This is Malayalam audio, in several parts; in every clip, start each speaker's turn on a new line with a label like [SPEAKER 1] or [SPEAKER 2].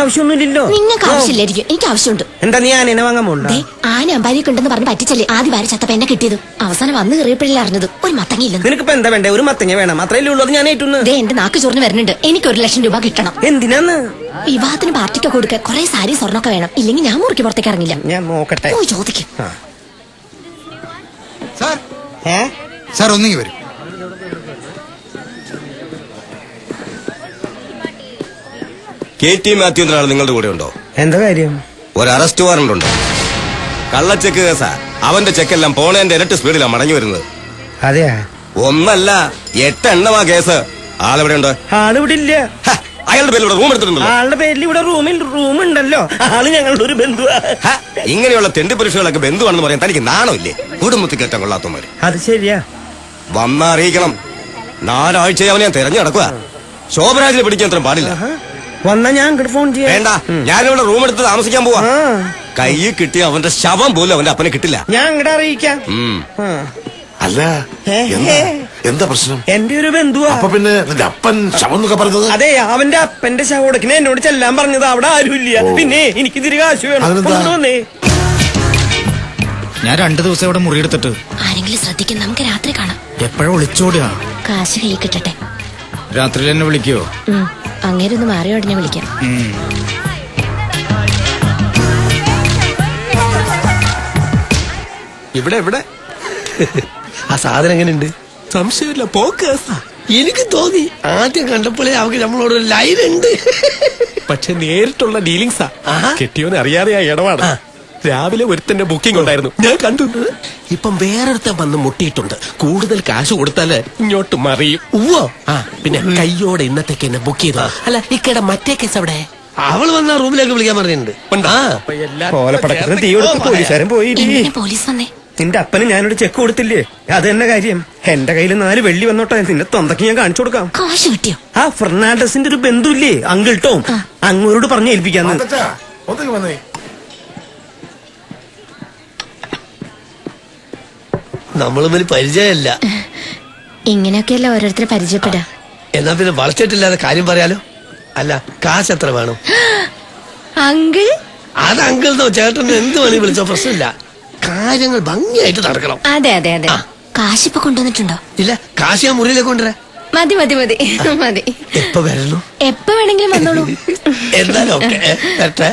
[SPEAKER 1] ആവശ്യമൊന്നുമില്ലല്ലോ.
[SPEAKER 2] നിങ്ങൾക്ക് ആവശ്യമില്ലായിരിക്കും, എനിക്ക് ആവശ്യമുണ്ട്.
[SPEAKER 1] എന്താ നീ ആനേനെ വാങ്ങാൻ പോണ്ട?
[SPEAKER 2] ആന അമ്പാരിയൊക്കെ ഉണ്ടെന്ന് പറഞ്ഞ് പറ്റിച്ചല്ലേ ആദ്യം വാര ചത്തപ്പ എന്നെ കിട്ടിയത്. അവസാനം വന്ന് കയറിയപ്പോഴല്ലേ അറിഞ്ഞത് ഒരു മത്തങ്ങയില്ലെന്ന്.
[SPEAKER 1] നിനക്കിപ്പോ എന്താ വേണ്ടേ? ഒരു മത്തങ്ങ വേണം, അത്രയല്ലേ ഉള്ളത്. ഞാൻ ഏറ്റുന്നു.
[SPEAKER 2] എന്റെ നാക്ക് ചൊറിഞ്ഞ് വരുന്നുണ്ട്. എനിക്ക് 1 ലക്ഷം രൂപ കിട്ടണം.
[SPEAKER 1] എന്തിനാന്ന്?
[SPEAKER 2] വിവാഹത്തിന് പാർട്ടിക്ക് കൊടുക്കാൻ കുറെ സാരി സ്വർണ്ണൊക്കെ വേണം. ഇല്ലെങ്കിൽ ഞാൻ മുറിക്ക് പുറത്തേക്ക് ഇറങ്ങില്ല.
[SPEAKER 1] ഞാൻ നോക്കട്ടെ.
[SPEAKER 2] ചോദിക്കും.
[SPEAKER 3] സാർ ഒന്നിങ്ങി വരും.
[SPEAKER 4] KT മാത്യു എന്ന ആൾ നിങ്ങളുടെ കൂടെ ഉണ്ടോ?
[SPEAKER 1] എന്താ കാര്യം?
[SPEAKER 4] ഒരു അറസ്റ്റ് വാറണ്ട് ഉണ്ട്. കള്ളച്ചെക്ക് കേസാ. അവന്റെ ചെക്കെല്ലാം പോണേന്റെ ഇരട്ടി സ്പീഡിലാണ് മടങ്ങി വരുന്നത്.
[SPEAKER 1] അതെയാ?
[SPEAKER 4] ഒന്നല്ല 8 എണ്ണമാ കേസ്. ആളെവിടെ ഉണ്ട്?
[SPEAKER 1] ആളിവിടെ ഇല്ല.
[SPEAKER 4] അയാളുടെ പേരിൽ ഇവിടെ റൂം എടുത്തിട്ടുണ്ടല്ലോ.
[SPEAKER 1] ആളുടെ പേരിൽ ഇവിടെ റൂം ഉണ്ടല്ലോ. ആള് ഞങ്ങളുടെ ഒരു ബന്ധുവാ.
[SPEAKER 4] ഇങ്ങനെയുള്ള തെണ്ടി പുരുഷകളൊക്കെ ബന്ധുവാണെന്ന് പറയാൻ തനിക്ക് നാണമില്ലേ? കുടുംബത്തിൽ കയറ്റാൻ കൊള്ളാത്തവന്മാര്.
[SPEAKER 1] അത് ശരിയാ.
[SPEAKER 4] വന്നാ അറിയിക്കണം. 4 ആഴ്ചയെ അവനെ ഞാൻ തെരഞ്ഞു നടക്കുക. ശോഭരാജിനെ പിടിക്കാൻ അത്രയും പാടില്ല.
[SPEAKER 1] വന്നാ ഞാൻ അങ്ങോട്ട് ഫോൺ ചെയ്യാം.
[SPEAKER 4] വേണ്ട, ഞാനിവിടെ റൂം എടുത്ത് താമസിക്കാൻ പോവാ. കയ്യിൽ കിട്ടിയ അവന്റെ ശവം പോലും അവന്റെ അപ്പനെ കിട്ടില്ല.
[SPEAKER 1] ഞാൻ അങ്ങോട്ട് അറിയിക്കാം.
[SPEAKER 3] അല്ല, എന്താ പ്രശ്നം?
[SPEAKER 1] എന്റെ ഒരു ബന്ധുവാ.
[SPEAKER 3] അപ്പൊ പിന്നെ നിന്റെ അപ്പൻ ശവം എന്നൊക്കെ പറഞ്ഞത്?
[SPEAKER 1] അതെ, അവന്റെ അപ്പന്റെ ശവടക്കിനെ എന്നോട് ചെല്ലാൻ പറഞ്ഞത്. അവിടെ ആരുമില്ല. പിന്നെ എനിക്ക് ഇതിരി കാശ് വേണം.
[SPEAKER 5] ഞാൻ 2 ദിവസം ഇവിടെ മുറിയെടുത്തിട്ട്.
[SPEAKER 2] ആരെങ്കിലും ശ്രദ്ധിക്കും, നമുക്ക് രാത്രി കാണാം.
[SPEAKER 5] എപ്പോഴും ഒളിച്ചോടുക.
[SPEAKER 2] കാശ് കയ്യിൽ കിട്ടട്ടെ.
[SPEAKER 5] രാത്രിയിൽ എന്നെ വിളിക്കോ?
[SPEAKER 2] അങ്ങേരൊന്ന് മാറിയ ഉടനെ വിളിക്കാം.
[SPEAKER 6] ഇവിടെ
[SPEAKER 1] ആ സാധനം എങ്ങനെയുണ്ട്?
[SPEAKER 6] സംശയമില്ല, പോക്ക്. എനിക്ക് തോന്നി ആദ്യം കണ്ടപ്പോഴേ അവർക്ക് നമ്മളോട് ഒരു ലൈൻ ഉണ്ട്. പക്ഷെ നേരിട്ടുള്ള ഡീലിങ്സാ. കെട്ടിയോനെ അറിയാതെയാ ഇടപാട്. രാവിലെ ഒരുത്തന്റെ ബുക്കിംഗ് ഉണ്ടായിരുന്നു, ഞാൻ കണ്ടു. ഇപ്പം വേറൊരുത്തൻ വന്ന് മുട്ടിയിട്ടുണ്ട്. കൂടുതൽ കാശ് കൊടുത്താല് ഇങ്ങോട്ട് മറിയും. പിന്നെ കയ്യോടെ ഇന്നത്തേക്ക് എന്നെ ബുക്ക് ചെയ്തു. അല്ല, ഇക്കടെ മറ്റേ കേസ് അവിടെ അവള് വന്ന റൂമിലേക്ക് വിളിക്കാൻ പറഞ്ഞിട്ടുണ്ട്.
[SPEAKER 1] പോലീസുകാരൻ പോയി.
[SPEAKER 2] പോലീസ് വന്നേ.
[SPEAKER 1] നിന്റെ അപ്പന് ഞാനൊരു ചെക്ക് കൊടുത്തില്ലേ? അത് തന്നെ കാര്യം. എന്റെ കയ്യിൽ 4 വെള്ളി വന്നോട്ടെ. നിന്റെ തൊന്തക്ക് ഞാൻ കാണിച്ചു കൊടുക്കാം.
[SPEAKER 2] കാശ് കിട്ടിയോ?
[SPEAKER 1] ആ ഫെർണാണ്ടസിന്റെ ഒരു ബന്ധുല്ലേ, അങ്കിൾ ടോം, അങ്ങോരോട് പറഞ്ഞ് ഏൽപ്പിക്കാന്ന്.
[SPEAKER 6] നമ്മൾ പരിചയമല്ല.
[SPEAKER 2] ഇങ്ങനെയൊക്കെയല്ല ഓരോരുത്തരെ പരിചയപ്പെടാ.
[SPEAKER 6] എന്നാ പിന്നെ വളച്ചിട്ടില്ലാതെ കാര്യം പറയാലോ. അല്ല, കാശ് എത്ര വേണം?
[SPEAKER 2] അങ്കിൾ,
[SPEAKER 6] അത് അങ്കിൾ ചേട്ടൻ എന്ത് വേണേ വിളിച്ചോ, പ്രശ്നമില്ല. കാര്യങ്ങൾ ഭംഗിയായിട്ട് നടക്കണം.
[SPEAKER 2] അതെ അതെ അതെ. കാശ് ഇപ്പൊ കൊണ്ടുവന്നിട്ടുണ്ടോ?
[SPEAKER 6] ഇല്ല, കാശ് ഞാൻ മുറിയിലേക്ക് കൊണ്ടുവരാം.
[SPEAKER 2] മതി മതി മതി മതി.
[SPEAKER 6] എപ്പോ വരണു?
[SPEAKER 2] എപ്പോ വേണമെങ്കിലും വന്നോളൂ.
[SPEAKER 6] എന്തായാലും ഓക്കെ, വരട്ടെ.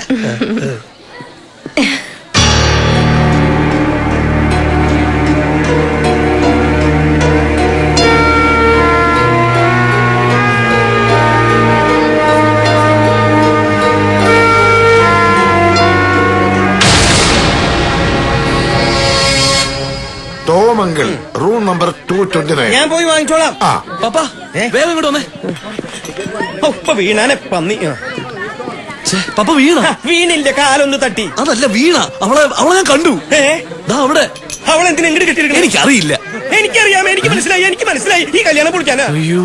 [SPEAKER 3] ടോമങ്കിൾ, റൂം നമ്പർ 229.
[SPEAKER 1] ഞാൻ പോയി വാങ്ങിച്ചോളാം.
[SPEAKER 6] പാപ്പാ, വേഗം ഇങ്ങോട്ട് വന്നേ.
[SPEAKER 1] വീണാനെ പന്നി.
[SPEAKER 6] പപ്പ വീണ?
[SPEAKER 1] വീണില്ല, കാലൊന്ന് തട്ടി.
[SPEAKER 6] അതല്ല വീണ, അവളെ ഞാൻ കണ്ടു. അവിടെ.
[SPEAKER 1] അവളെന്തിനാ ഇങ്ങോട്ട് കെട്ടിയിരിക്കണം?
[SPEAKER 6] എനിക്കറിയില്ല.
[SPEAKER 1] എനിക്കറിയാം, എനിക്ക് മനസ്സിലായി. ഈ കല്യാണം പൊളിക്കാനാ.
[SPEAKER 6] അയ്യോ,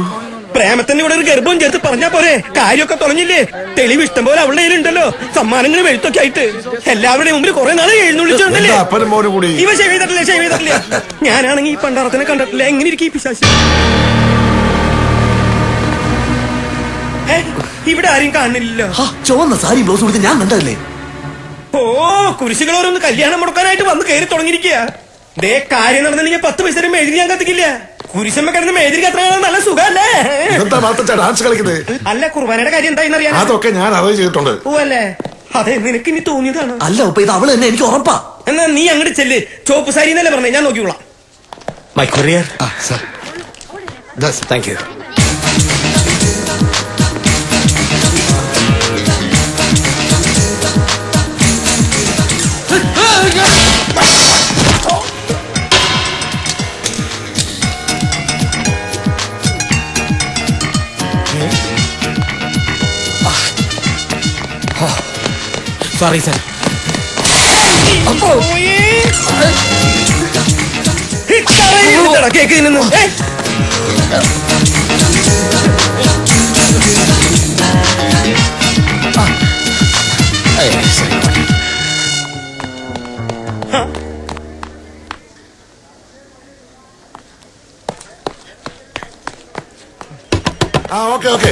[SPEAKER 1] പ്രേമത്തിന്റെ കൂടെ ഒരു ഗർഭവും ചേർത്ത് പറഞ്ഞാ പോരെ? കാര്യമൊക്കെ തുറഞ്ഞില്ലേ? തെളിവ് ഇഷ്ടം പോലെ അവളുടെ കയ്യിലുണ്ടല്ലോ. സമ്മാനങ്ങളും എഴുത്തൊക്കെ ആയിട്ട് എല്ലാവരുടെയും മുമ്പിൽ കുറെ നാളെ എഴുന്നള്ളിച്ചോണ്ടല്ലേ. ഇവ ചെയ്തിട്ടില്ലേ? ഞാനാണെങ്കിൽ ഈ പണ്ടാറത്തിനെ കണ്ടിട്ടില്ല. എങ്ങനെ ഇരിക്കും ഈ പിശാചി? ഇവിടെ ആരും കാണുന്നില്ലല്ലോ.
[SPEAKER 6] ചുവന്ന സാരി ബ്ലൗസ് കൊടുത്ത് ഞാൻ കണ്ടല്ലേ.
[SPEAKER 1] ഓ, കുരിശുകളോരൊന്ന് കല്യാണം മുടക്കാനായിട്ട് വന്ന് കയറി തുടങ്ങിയിരിക്കുക. ദേ, കാര്യം നടന്നില്ലെങ്കിൽ 10 പൈസ എഴുതി ഞാൻ കത്തിക്കില്ല. കുരിശമ്മ കിടന്ന് മേതിരി കത്ര നല്ല സുഖല്ലേ?
[SPEAKER 3] ഡാൻസ് കളിക്കുന്നത്.
[SPEAKER 1] അല്ല, കുർബാനയുടെ കാര്യം എന്തായെന്ന് അറിയാം.
[SPEAKER 3] അതൊക്കെ ഞാൻ അറേഞ്ച് ചെയ്തിട്ടുണ്ട്.
[SPEAKER 1] ഓ അല്ലേ, അതെ, നിനക്ക് ഇനി തോന്നിയതാണ്.
[SPEAKER 6] അല്ല, ഇത് അവള് തന്നെ, എനിക്ക് ഉറപ്പാ.
[SPEAKER 1] എന്നാ നീ അങ്ങോട്ട് ചെല്ല്. ചോപ്പ് സാരി എന്നല്ലേ പറഞ്ഞേ, ഞാൻ നോക്കിക്കോളാം.
[SPEAKER 6] My courier. Thank you.
[SPEAKER 5] Sorry sir.
[SPEAKER 1] Cake നിന്ന്
[SPEAKER 3] ഓക്കെ.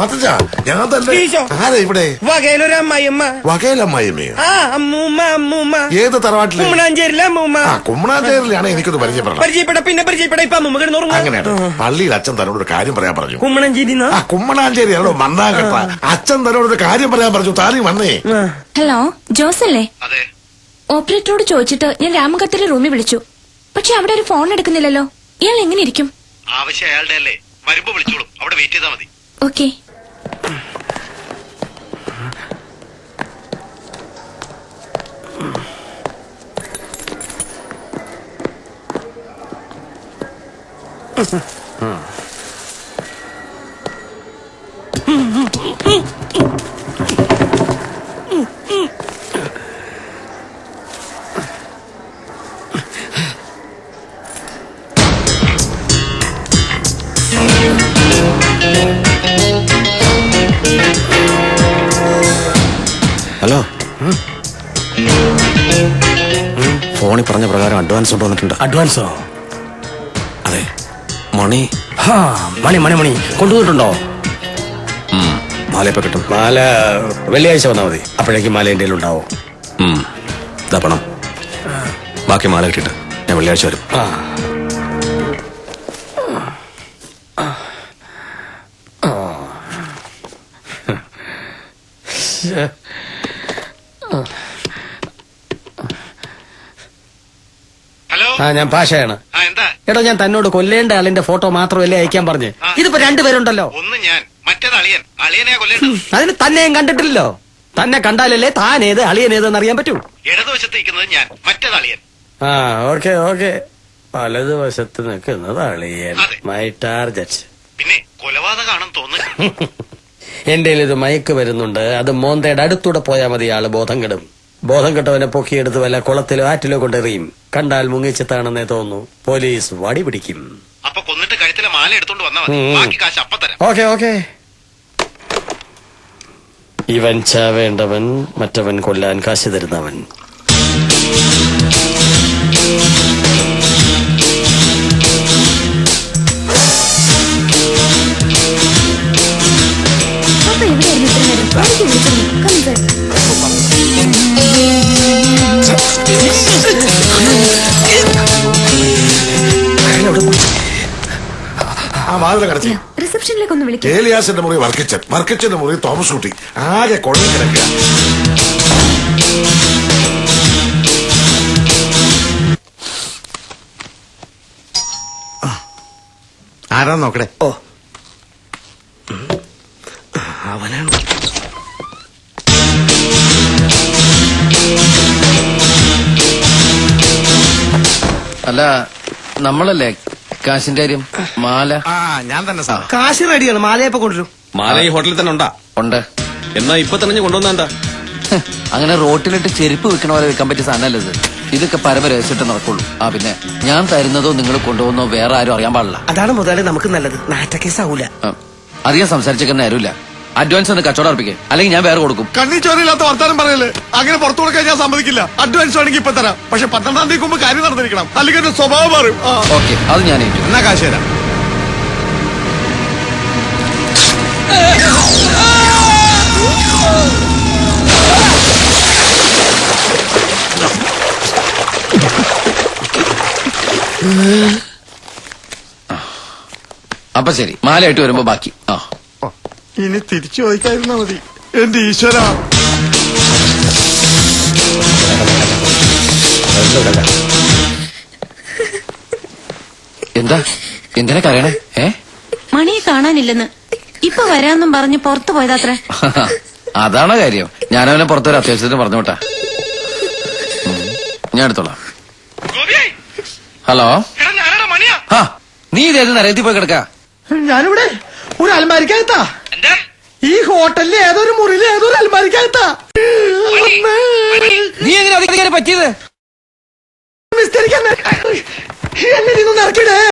[SPEAKER 3] മാത്തച്ച ഞാൻ തന്നെ
[SPEAKER 1] ഈശോ.
[SPEAKER 3] ആരാ ഇവിടെ
[SPEAKER 1] വകയിലൊരു അമ്മായിയമ്മ.
[SPEAKER 3] വകയിലമ്മായിമ്മയോ?
[SPEAKER 1] ആ അമ്മൂമ്മ
[SPEAKER 3] ഏത് തറവാട്ടില്?
[SPEAKER 1] കുമ്മണാഞ്ചേരിയിലെ അമ്മൂമ്മ.
[SPEAKER 3] ആ കുമ്മണാഞ്ചേരിയിലാണ് എനിക്കൊന്ന് പരിചയപ്പെടണം.
[SPEAKER 1] പരിചയപ്പെട ഇപ്പൊ അമ്മൂമ്മ കിടന്നുറങ്ങും.
[SPEAKER 3] അങ്ങനെയാണ്. പള്ളിയിൽ അച്ഛൻ തന്നോട് ഒരു കാര്യം പറയാൻ പറഞ്ഞു.
[SPEAKER 1] കുമ്മണാഞ്ചേരി
[SPEAKER 3] ആ കുമ്മണാഞ്ചേരിയാണോ മണ്ണാകട്ട. അച്ഛൻ തന്നോട് ഒരു കാര്യം പറയാൻ പറഞ്ഞു. താനീ വന്നേ.
[SPEAKER 2] ഹലോ ജോസ് അല്ലേ?
[SPEAKER 7] അതെ.
[SPEAKER 2] ഓപ്പറേറ്ററോട് ചോദിച്ചിട്ട് ഞാൻ രാമകത്തിന്റെ റൂമിൽ വിളിച്ചു. പക്ഷെ അവിടെ ഒരു ഫോൺ എടുക്കുന്നില്ലല്ലോ. ഇയാൾ എങ്ങനെ ഇരിക്കും?
[SPEAKER 7] ആവശ്യം അയാളുടെ അല്ലേ, വരുമ്പോ വിളിച്ചോളും. അവിടെ വെയിറ്റ് ചെയ്താൽ മതി.
[SPEAKER 2] ഓക്കെ.
[SPEAKER 4] ഹലോ, ഫോണിൽ പറഞ്ഞ പ്രകാരം അഡ്വാൻസ് കൊണ്ടുവന്നിട്ടുണ്ട്.
[SPEAKER 6] അഡ്വാൻസോ?
[SPEAKER 4] അതെ, മണി.
[SPEAKER 6] മണി കൊണ്ടുപോയിട്ടുണ്ടോ?
[SPEAKER 4] മാല ഇപ്പൊ കിട്ടും.
[SPEAKER 6] മാല വെള്ളിയാഴ്ച വന്നാൽ മതി. അപ്പോഴേക്കും മാല എന്റെ ഉണ്ടാവും.
[SPEAKER 4] ഇതാ പണം. ബാക്കി മാല കിട്ടിയിട്ട് ഞാൻ വെള്ളിയാഴ്ച വരും.
[SPEAKER 7] ഹലോ.
[SPEAKER 6] ഞാൻ പാഷയാണ്.
[SPEAKER 7] എന്താ?
[SPEAKER 6] എടോ, ഞാൻ തന്നോട് കൊല്ലേണ്ട ആളിന്റെ ഫോട്ടോ മാത്രമല്ലേ അയക്കാൻ പറഞ്ഞ്. ഇതിപ്പോ രണ്ടുപേരുണ്ടല്ലോ.
[SPEAKER 7] ഒന്ന് ഞാൻ, മറ്റേത് അളിയൻ. അളിയനെയാ കൊല്ലേണ്ടത്.
[SPEAKER 6] അതിന് തന്നെയും കണ്ടിട്ടില്ലല്ലോ. തന്നെ കണ്ടാലല്ലേ താൻ ഏത് അളിയൻ ഏതെന്ന് അറിയാൻ പറ്റൂ.
[SPEAKER 7] ഇടതുവശത്ത് നിൽക്കുന്നത് ഞാൻ, മറ്റേത് അളിയൻ.
[SPEAKER 6] ഓക്കെ. വലതുവശത്ത് നിൽക്കുന്നത് അളിയൻ.
[SPEAKER 7] അതെ.
[SPEAKER 6] My target.
[SPEAKER 7] പിന്നെ കൊലപാതകമാണെന്ന് തോന്നുന്നു.
[SPEAKER 6] എന്റെ ഇത് മയക്ക് വരുന്നുണ്ട്. അത് മോന്തയുടെ അടുത്തൂടെ പോയാൽ മതി. ആള് ബോധം കെടും. ബോധം കെട്ടവനെ പൊക്കിയെടുത്ത് വല്ല കുളത്തിലോ ആറ്റിലോ കൊണ്ടെറിയും. കണ്ടാൽ മുങ്ങിച്ചെത്താണെന്നേ തോന്നുന്നു. പോലീസ് വടി പിടിക്കും.
[SPEAKER 7] അപ്പൊ കൊന്നിട്ട് കഴുത്തിലെ മാല എടുത്തോണ്ട് വന്നാ മതി. ബാക്കി കാശ് അപ്പ തരാം.
[SPEAKER 6] ഓക്കെ. ഇവൻ ചാവേണ്ടവൻ, മറ്റവൻ കൊല്ലാൻ കാശ് തരുന്നവൻ.
[SPEAKER 2] അപ്പൊ എവിടെയായിരുന്നു ഇത്ര നേരം? എനിക്ക് വിളിച്ചിരുന്നു. Come inside.
[SPEAKER 3] ആ വാതിലെ കടത്തി.
[SPEAKER 2] റിസപ്ഷനിലേക്ക് ഒന്ന് വിളിക്കാം.
[SPEAKER 3] ഏലിയാസിന്റെ മുറി വർക്കിച്ചന്റെ മുറി തോമസ് കുട്ടി. ആകെ കുഴഞ്ഞു കിടക്കുക.
[SPEAKER 8] ആരാ നോക്കടേ?
[SPEAKER 3] അവനാണ്.
[SPEAKER 9] അല്ല, നമ്മളല്ലേ കാശിന്റെ കാര്യം? മാല
[SPEAKER 8] ഞാൻ തന്നെ സാർ.
[SPEAKER 6] കാശ് റെഡിയാണ്. മാലയപ്പോ കൊണ്ടുവരും.
[SPEAKER 4] മാല ഈ ഹോട്ടലിൽ തന്നെ ഉണ്ടാ?
[SPEAKER 9] ഉണ്ട്.
[SPEAKER 4] എന്നാ ഇപ്പൊ തന്നെ കൊണ്ടുവന്നാ?
[SPEAKER 9] അങ്ങനെ റോട്ടിലിട്ട് ചെരുപ്പ് വിൽക്കണ പോലെ വിൽക്കാൻ പറ്റിയ സാധനമല്ലത്. ഇതൊക്കെ പരമരഹസ്യമായിട്ട് നടക്കുള്ളൂ. പിന്നെ ഞാൻ തരുന്നതോ നിങ്ങൾ കൊണ്ടുപോകുന്നോ വേറെ ആരും അറിയാൻ പാടില്ല.
[SPEAKER 6] അതാണ് മുതലാളി നമുക്ക് നല്ലത്. നാറ്റക്കേസാവൂല.
[SPEAKER 9] അധികം സംസാരിച്ചേക്കാൻ നേരമില്ല. അഡ്വാൻസ് ഒന്ന് കച്ചവടം അർപ്പിക്കേ, അല്ലെങ്കിൽ ഞാൻ വേറെ കൊടുക്കും.
[SPEAKER 8] കണ്ണി ചോരയില്ലാത്ത വർത്താനം പറയല്ലേ. അങ്ങനെ പുറത്തു കൊടുക്കാൻ ഞാൻ സമ്മതിക്കില്ല. അഡ്വാൻസ് വേണമെങ്കിൽ ഇപ്പൊ തരാം. പക്ഷെ 12-ാം തീയതി മുമ്പ് കാര്യം നടന്നിരിക്കണം. അല്ലെങ്കിൽ എന്റെ സ്വഭാവം മാറും.
[SPEAKER 9] ഓക്കെ, അത് ഞാൻ ഏറ്റു.
[SPEAKER 8] എന്നാ കാശ് തരാം.
[SPEAKER 9] അപ്പൊ ശരി, മാലയായിട്ട് വരുമ്പോ ബാക്കി.
[SPEAKER 8] ഇനി തിരിച്ചു ചോദിക്കാതിരുന്നാ മതി. എന്റെ ഈശ്വര.
[SPEAKER 9] എന്തിനാ കരയണേ?
[SPEAKER 2] മണിയെ കാണാനില്ലെന്ന് ഇപ്പൊ വരാന്നും പറഞ്ഞ് പുറത്തു പോയതാത്രേ.
[SPEAKER 9] അതാണോ കാര്യം? ഞാനവനെ പുറത്തൊരു അത്യാവശ്യത്തിന് പറഞ്ഞു വിട്ടാ. ഞാൻ എടുത്തോളാം. ഹലോ, നീ ഇതേത് നരയത്തിൽ പോയി കിടക്ക?
[SPEAKER 6] ഞാനിവിടെ ഒരു അലമാരിക്കകത്താ. ഈ ഹോട്ടലിലെ ഏതൊരു മുറിയിലെ ഏതൊരു അലമാരിക്കകത്താ.
[SPEAKER 9] നീ എങ്ങനെ പറ്റിയത്?
[SPEAKER 6] എന്നെ ഇതൊന്നും ഇറക്കിടേ.